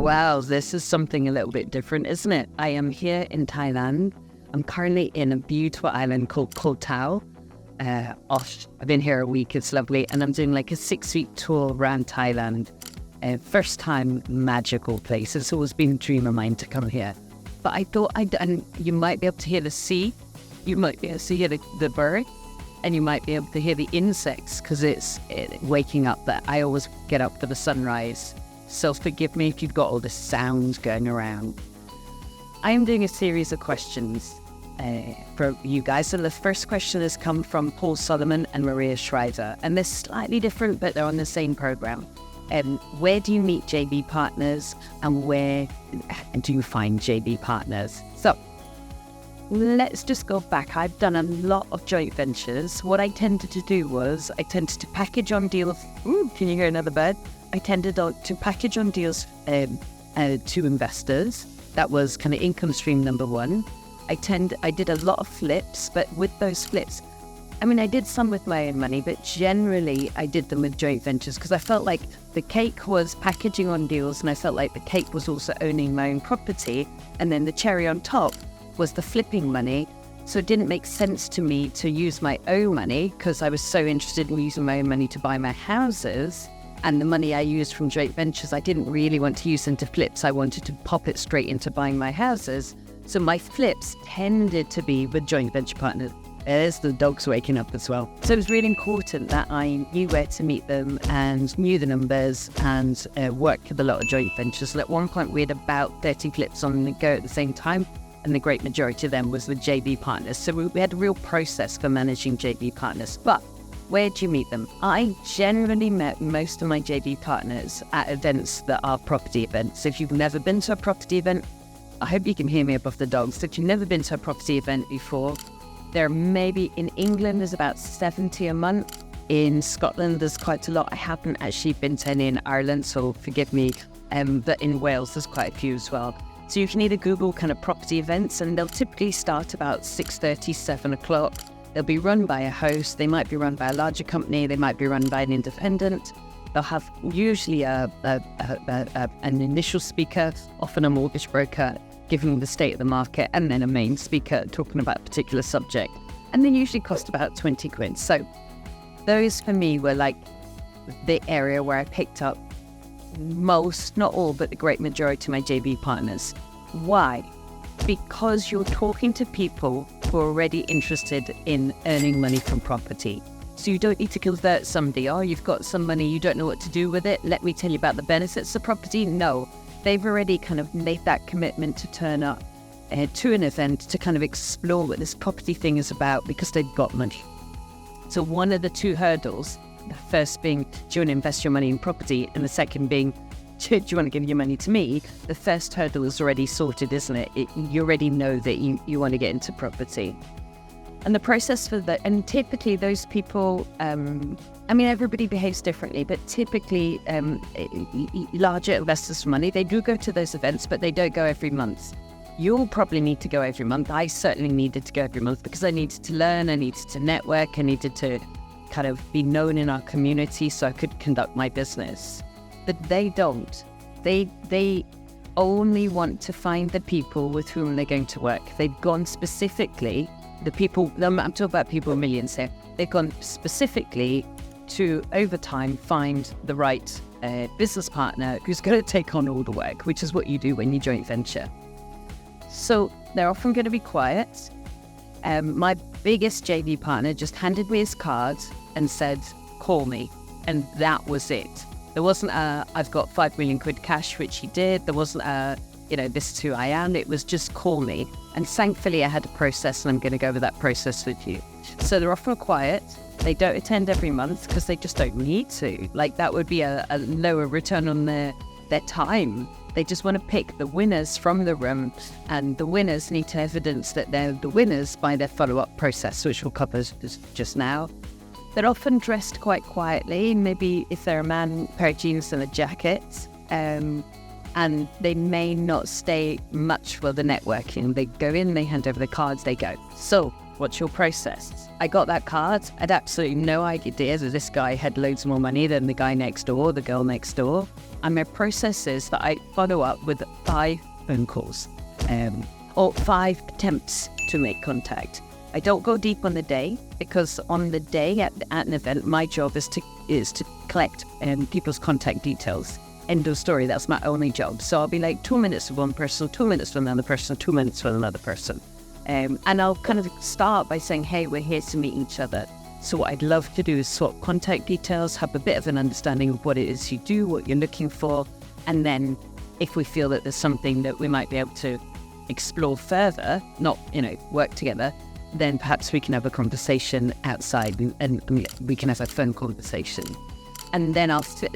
Well, this is something a little bit different, isn't it? I am here in Thailand. I'm currently in a beautiful island called Koh Tao. I've been here a week, it's lovely. And I'm doing like a 6-week tour around Thailand. First time magical place. It's always been a dream of mine to come here. But I thought and you might be able to hear the sea. You might be able to hear the bird. And you might be able to hear the insects because it's waking up. That I always get up for the sunrise. So forgive me if you've got all the sounds going around. I am doing a series of questions for you guys. So the first question has come from Paul Solomon and Maria Schreiber. And they're slightly different, but they're on the same program. Where do you meet JV partners and where do you find JV partners? So let's just go back. I've done a lot of joint ventures. What I tended to do was I tended to package on deals. Ooh, can you hear another bird? I tended to package on deals to investors. That was kind of income stream number one. I did a lot of flips, but with those flips, I mean, I did some with my own money, but generally I did them with joint ventures because I felt like the cake was packaging on deals and I felt like the cake was also owning my own property. And then the cherry on top was the flipping money. So it didn't make sense to me to use my own money because I was so interested in using my own money to buy my houses. And the money I used from joint ventures, I didn't really want to use into flips. I wanted to pop it straight into buying my houses. So my flips tended to be with joint venture partners. There's the dogs waking up as well. So it was really important that I knew where to meet them and knew the numbers and worked with a lot of joint ventures. So at one point we had about 30 flips on the go at the same time. And the great majority of them was with JV partners. So we had a real process for managing JV partners. But where do you meet them? I generally met most of my JV partners at events that are property events. If you've never been to a property event, I hope you can hear me above the dogs. If you've never been to a property event before, there maybe in England there's about 70 a month. In Scotland there's quite a lot. I haven't actually been to any in Ireland, so forgive me. But in Wales there's quite a few as well. So you can either Google kind of property events and they'll typically start about 6:30, 7 o'clock. They'll be run by a host. They might be run by a larger company. They might be run by an independent. They'll have usually an initial speaker, often a mortgage broker, giving the state of the market, and then a main speaker talking about a particular subject. And they usually cost about 20 quid. So those for me were like the area where I picked up most, not all, but the great majority of my JV partners. Why? Because you're talking to people who are already interested in earning money from property. So you don't need to convert somebody. Oh, you've got some money, you don't know what to do with it. Let me tell you about the benefits of property. No, they've already kind of made that commitment to turn up to an event to kind of explore what this property thing is about because they've got money. So one of the two hurdles, the first being, do you want to invest your money in property? And the second being, do you want to give your money to me? The first hurdle is already sorted, isn't it? You already know that you want to get into property. And the process for that, and typically those people, I mean, everybody behaves differently, but typically larger investors for money, they do go to those events, but they don't go every month. You'll probably need to go every month. I certainly needed to go every month because I needed to learn, I needed to network, I needed to kind of be known in our community so I could conduct my business. But they don't. They only want to find the people with whom they're going to work. They've gone specifically, the people, I'm talking about people with millions here, they've gone specifically to, over time, find the right business partner who's going to take on all the work, which is what you do when you joint venture. So they're often going to be quiet. My biggest JV partner just handed me his card and said, call me. And that was it. There wasn't I've got 5 million quid cash, which he did. There wasn't this is who I am. It was just call me. And thankfully I had a process and I'm going to go over that process with you. So they're often quiet. They don't attend every month because they just don't need to. Like that would be a lower return on their time. They just want to pick the winners from the room, and the winners need to evidence that they're the winners by their follow-up process, which we'll cover just now. They're often dressed quite quietly, maybe if they're a man, a pair of jeans and a jacket, and they may not stay much for the networking. They go in, they hand over the cards, they go. So What's your process? I got that card. I had absolutely no idea that this guy had loads more money than the guy next door, the girl next door. And my process is that I follow up with 5 phone calls or 5 attempts to make contact. I don't go deep on the day, because on the day at an event, my job is to collect people's contact details. End of story. That's my only job. So I'll be like 2 minutes with one person, 2 minutes with another person, 2 minutes with another person. And I'll kind of start by saying, hey, we're here to meet each other. So what I'd love to do is swap contact details, have a bit of an understanding of what it is you do, what you're looking for. And then if we feel that there's something that we might be able to explore further, not, work together, then perhaps we can have a conversation outside and we can have a phone conversation. And then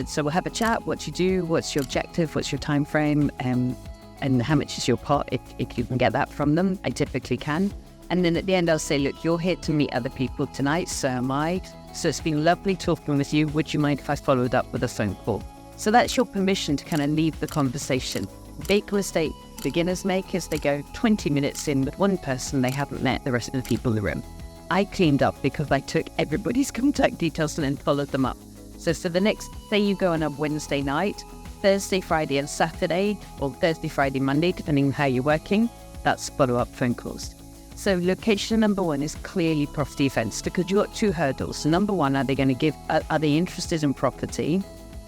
so we'll have a chat, what you do, what's your objective, what's your time frame, and how much is your pot, if you can get that from them. I typically can. And then at the end, I'll say, look, you're here to meet other people tonight, so am I. So it's been lovely talking with you. Would you mind if I followed up with a phone call? So that's your permission to kind of leave the conversation. Big mistake beginners make is they go 20 minutes in with one person, they haven't met the rest of the people in the room. I cleaned up because I took everybody's contact details and then followed them up. So the next, say you go on a Wednesday night, Thursday, Friday and Saturday, or Thursday, Friday, Monday, depending on how you're working, that's follow-up phone calls. So location number 1 is clearly property events, because you've got 2 hurdles. So number 1, are they interested in property?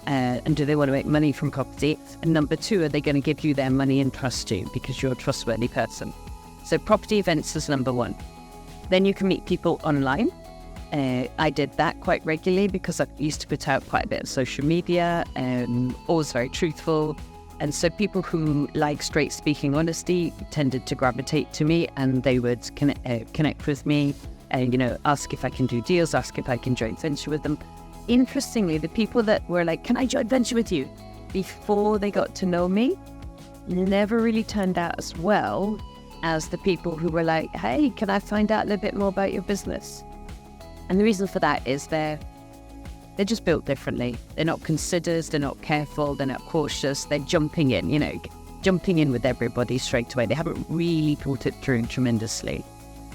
And do they want to make money from property? And number 2, are they going to give you their money and trust you because you're a trustworthy person? So property events is number 1. Then you can meet people online. I did that quite regularly because I used to put out quite a bit of social media, always very truthful. And so people who like straight speaking honesty tended to gravitate to me, and they would connect with me and, ask if I can do deals, ask if I can joint venture with them. Interestingly, the people that were like, can I joint venture with you? Before they got to know me, never really turned out as well as the people who were like, hey, can I find out a little bit more about your business? And the reason for that is they're just built differently. They're not considered, they're not careful, they're not cautious, they're jumping in with everybody straight away. They haven't really thought it through tremendously.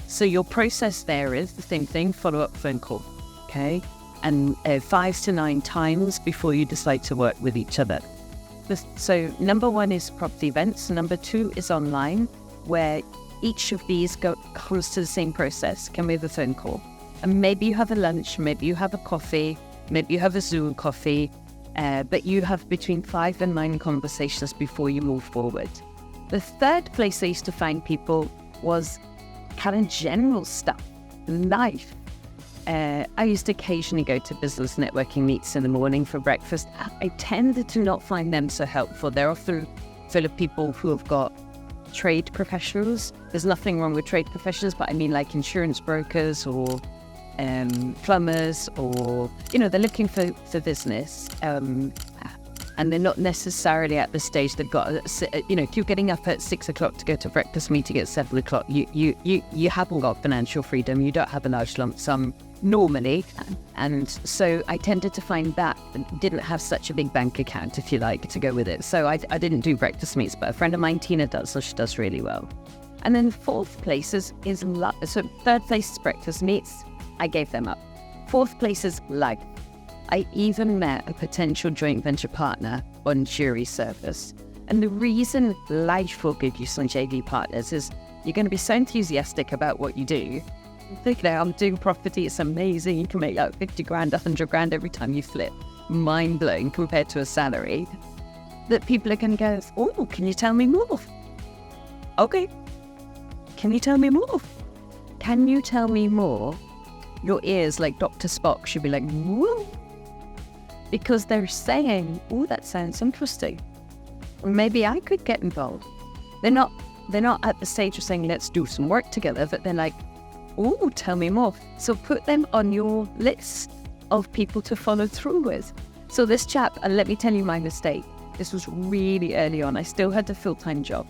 So your process there is the same thing, follow-up phone call, okay? And 5 to 9 times before you decide to work with each other. So number 1 is property events. Number 2 is online, where each of these goes to the same process. Can we have a phone call? And maybe you have a lunch, maybe you have a coffee, maybe you have a Zoom coffee, but you have between 5 and 9 conversations before you move forward. The third place I used to find people was kind of general stuff, life. I used to occasionally go to business networking meets in the morning for breakfast. I tended to not find them so helpful. They're often full of people who have got trade professionals. There's nothing wrong with trade professionals, but I mean like insurance brokers or plumbers, or, they're looking for business. And they're not necessarily at the stage they've got, if you're getting up at 6 o'clock to go to a breakfast meeting at 7 o'clock, you haven't got financial freedom, you don't have a large lump sum normally. And so I tended to find that didn't have such a big bank account, if you like, to go with it. So I didn't do breakfast meets, but a friend of mine, Tina, does, so she does really well. And then fourth place is so third place is breakfast meets. I gave them up. Fourth place is life. I even met a potential joint venture partner on jury service. And the reason life will give you some JV partners is you're going to be so enthusiastic about what you do. I'm doing property, it's amazing. You can make like 50 grand, 100 grand every time you flip. Mind blowing compared to a salary. That people are going to go, oh, can you tell me more? Okay. Can you tell me more? Can you tell me more? Your ears, like Dr. Spock, should be like, whoa. Because they're saying, oh, that sounds interesting. Maybe I could get involved. They're not at the stage of saying, let's do some work together, but they're like, oh, tell me more. So put them on your list of people to follow through with. So this chap, and let me tell you my mistake. This was really early on. I still had a full-time job.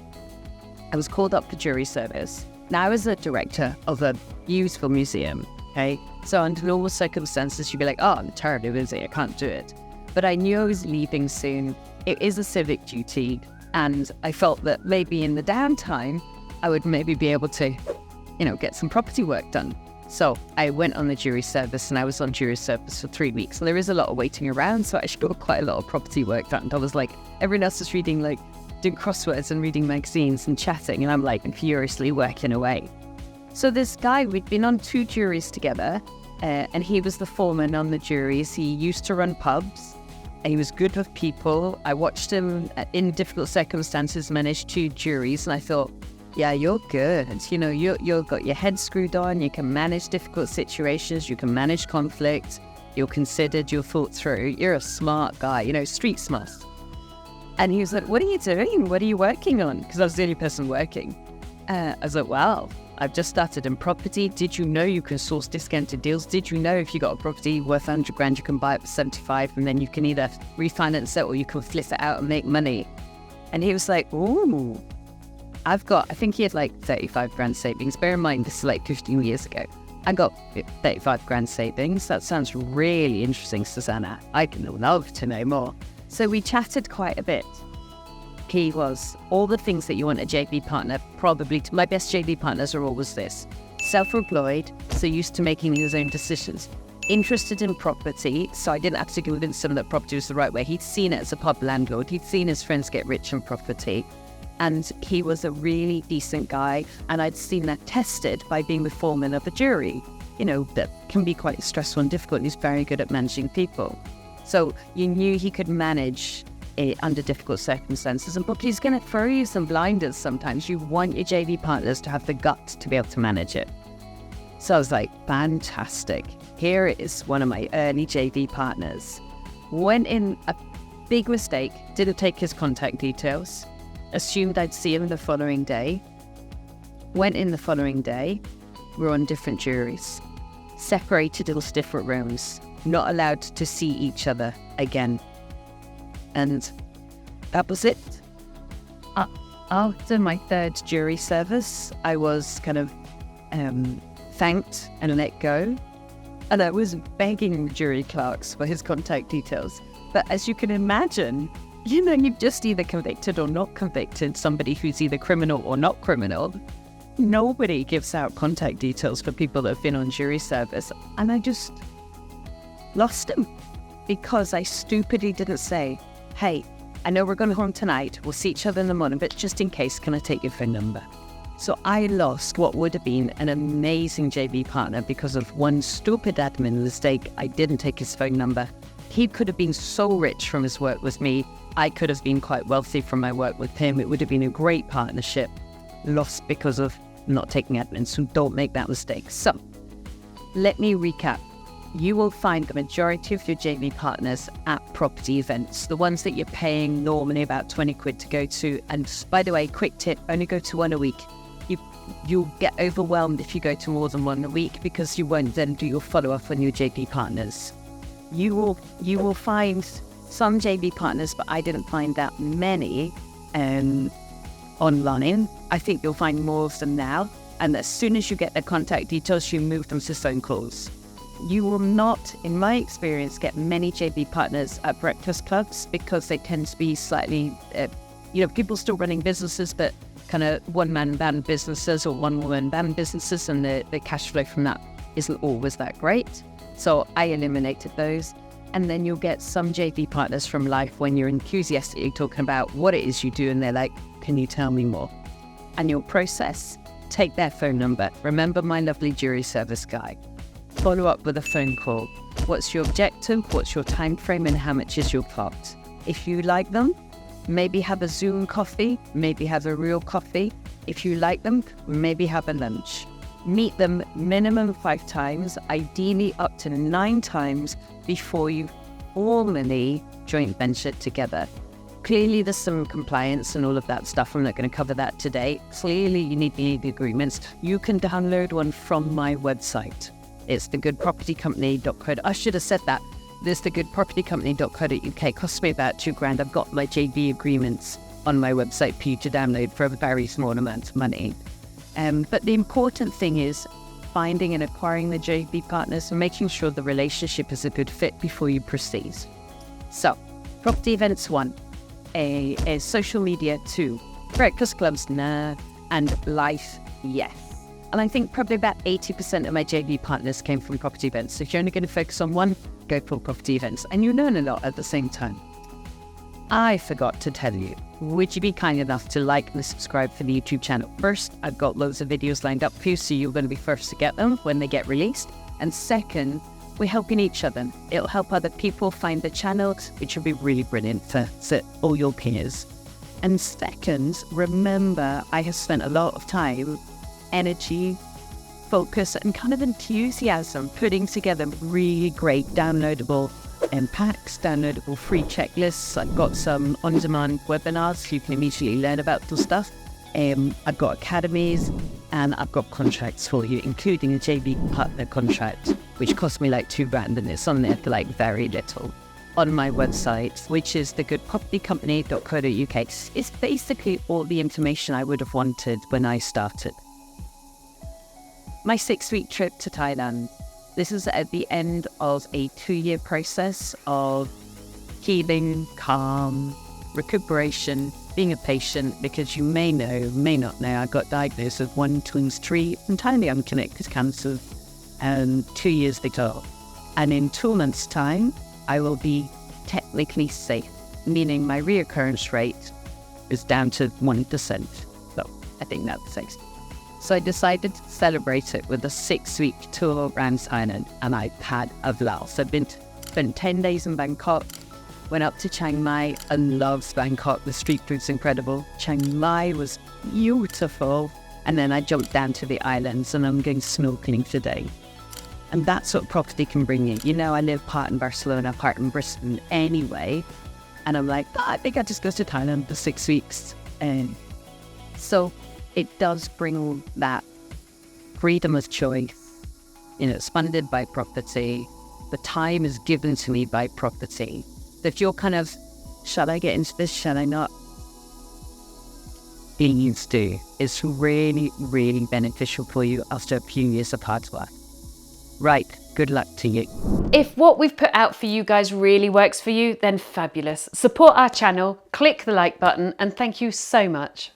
I was called up for jury service. Now I was a director of a beautiful museum. Okay, so under normal circumstances, you'd be like, oh, I'm terribly busy, I can't do it. But I knew I was leaving soon. It is a civic duty. And I felt that maybe in the downtime, I would maybe be able to get some property work done. So I went on the jury service, and I was on jury service for 3 weeks. So there is a lot of waiting around, so I actually got quite a lot of property work done. I was like, everyone else is reading, like, doing crosswords and reading magazines and chatting, and I'm like furiously working away. So this guy, we'd been on 2 juries together, and he was the foreman on the juries. He used to run pubs. He was good with people. I watched him in difficult circumstances manage 2 juries, and I thought, yeah, you're good. You've got your head screwed on. You can manage difficult situations. You can manage conflict. You're considered. You're thought through. You're a smart guy, street smart. And he was like, what are you doing? What are you working on? Because I was the only person working. I was like, wow, I've just started in property. Did you know you can source discounted deals? Did you know if you got a property worth 100 grand, you can buy it for 75, and then you can either refinance it or you can flip it out and make money? And he was like, ooh, I think he had like 35 grand savings. Bear in mind, this is like 15 years ago. I got 35 grand savings. That sounds really interesting, Susannah. I'd love to know more. So we chatted quite a bit. He was all the things that you want a JV partner, probably. My best JV partners are always this: self-employed, so used to making his own decisions, interested in property, so I didn't have to convince him that property was the right way. He'd seen it as a pub landlord. He'd seen his friends get rich in property. And he was a really decent guy, and I'd seen that tested by being the foreman of a jury. That can be quite stressful and difficult. He's very good at managing people. So you knew he could manage it under difficult circumstances, and but he's going to throw you some blinders sometimes. You want your JV partners to have the guts to be able to manage it. So I was like, fantastic. Here is one of my early JV partners. Went in a big mistake, didn't take his contact details, assumed I'd see him the following day. Went in the following day, we're on different juries, separated into different rooms, not allowed to see each other again. And that was it. After my 3rd jury service, I was kind of thanked and let go. And I was begging jury clerks for his contact details. But as you can imagine, you've just either convicted or not convicted somebody who's either criminal or not criminal. Nobody gives out contact details for people that have been on jury service. And I just lost him because I stupidly didn't say, hey, I know we're going home tonight. We'll see each other in the morning, but just in case, can I take your phone number? So I lost what would have been an amazing JV partner because of one stupid admin mistake. I didn't take his phone number. He could have been so rich from his work with me. I could have been quite wealthy from my work with him. It would have been a great partnership. Lost because of not taking admin. So don't make that mistake. So let me recap. You will find the majority of your JV partners at property events, the ones that you're paying normally about 20 quid to go to. And by the way, quick tip, only go to one a week. You'll get overwhelmed if you go to more than one a week because you won't then do your follow-up on your JV partners. You will find some JV partners, but I didn't find that many online. I think you'll find more of them now. And as soon as you get their contact details, you move them to phone calls. You will not, in my experience, get many JV partners at breakfast clubs because they tend to be slightly, people still running businesses, but kind of one-man band businesses or one-woman band businesses, and the cash flow from that isn't always that great. So I eliminated those. And then you'll get some JV partners from life when you're enthusiastically talking about what it is you do, and they're like, can you tell me more? And you'll take their phone number. Remember my lovely jury service guy. Follow up with a phone call. What's your objective? What's your time frame? And how much is your plot? If you like them, maybe have a Zoom coffee, maybe have a real coffee. If you like them, maybe have a lunch. Meet them minimum 5 times, ideally up to 9 times before you formally joint venture together. Clearly there's some compliance and all of that stuff. I'm not going to cover that today. Clearly you need the agreements. You can download one from my website. It's thegoodpropertycompany.co. I should have said that. There's thegoodpropertycompany.co.uk. Cost me about £2,000. I've got my JV agreements on my website for you to download for a very small amount of money. But the important thing is finding and acquiring the JV partners and making sure the relationship is a good fit before you proceed. So, property events 1, a social media 2, breakfast clubs, nah, and life, yes. And I think probably about 80% of my JV partners came from property events. So if you're only going to focus on one, go for property events. And you learn a lot at the same time. I forgot to tell you, would you be kind enough to like and subscribe for the YouTube channel? First, I've got loads of videos lined up for you, so you're going to be first to get them when they get released. And second, we're helping each other. It'll help other people find the channel, which will be really brilliant for all your peers. And second, remember, I have spent a lot of time, energy, focus, and kind of enthusiasm putting together really great downloadable packs, downloadable free checklists. I've got some on-demand webinars so you can immediately learn about the stuff. I've got academies, and I've got contracts for you, including a JV partner contract, which cost me like £2,000, and it's on there for like very little. On my website, which is thegoodpropertycompany.co.uk. It's basically all the information I would have wanted when I started. My 6-week trip to Thailand. This is at the end of a 2-year process of healing, calm, recuperation, being a patient, because you may know, may not know, I got diagnosed with 1, 2, 3 entirely unconnected cancers 2 years ago. And in 2 months' time, I will be technically safe, meaning my reoccurrence rate is down to 1%. So I think that's safe. So I decided to celebrate it with a 6-week tour around Thailand, and I've had a blast. I've spent 10 days in Bangkok, went up to Chiang Mai. I loved Bangkok. The street food's incredible. Chiang Mai was beautiful. And then I jumped down to the islands, and I'm going snorkeling today. And that's what property can bring you. You know, I live part in Barcelona, part in Brisbane anyway. And I'm like, I think I'll just go to Thailand for 6 weeks. And so it does bring that freedom of choice. You know, it's funded by property. The time is given to me by property. So if you're kind of, shall I get into this? Shall I not? Please do. It's really, really beneficial for you after a few years of hard work. Right, good luck to you. If what we've put out for you guys really works for you, then fabulous. Support our channel, click the like button, and thank you so much.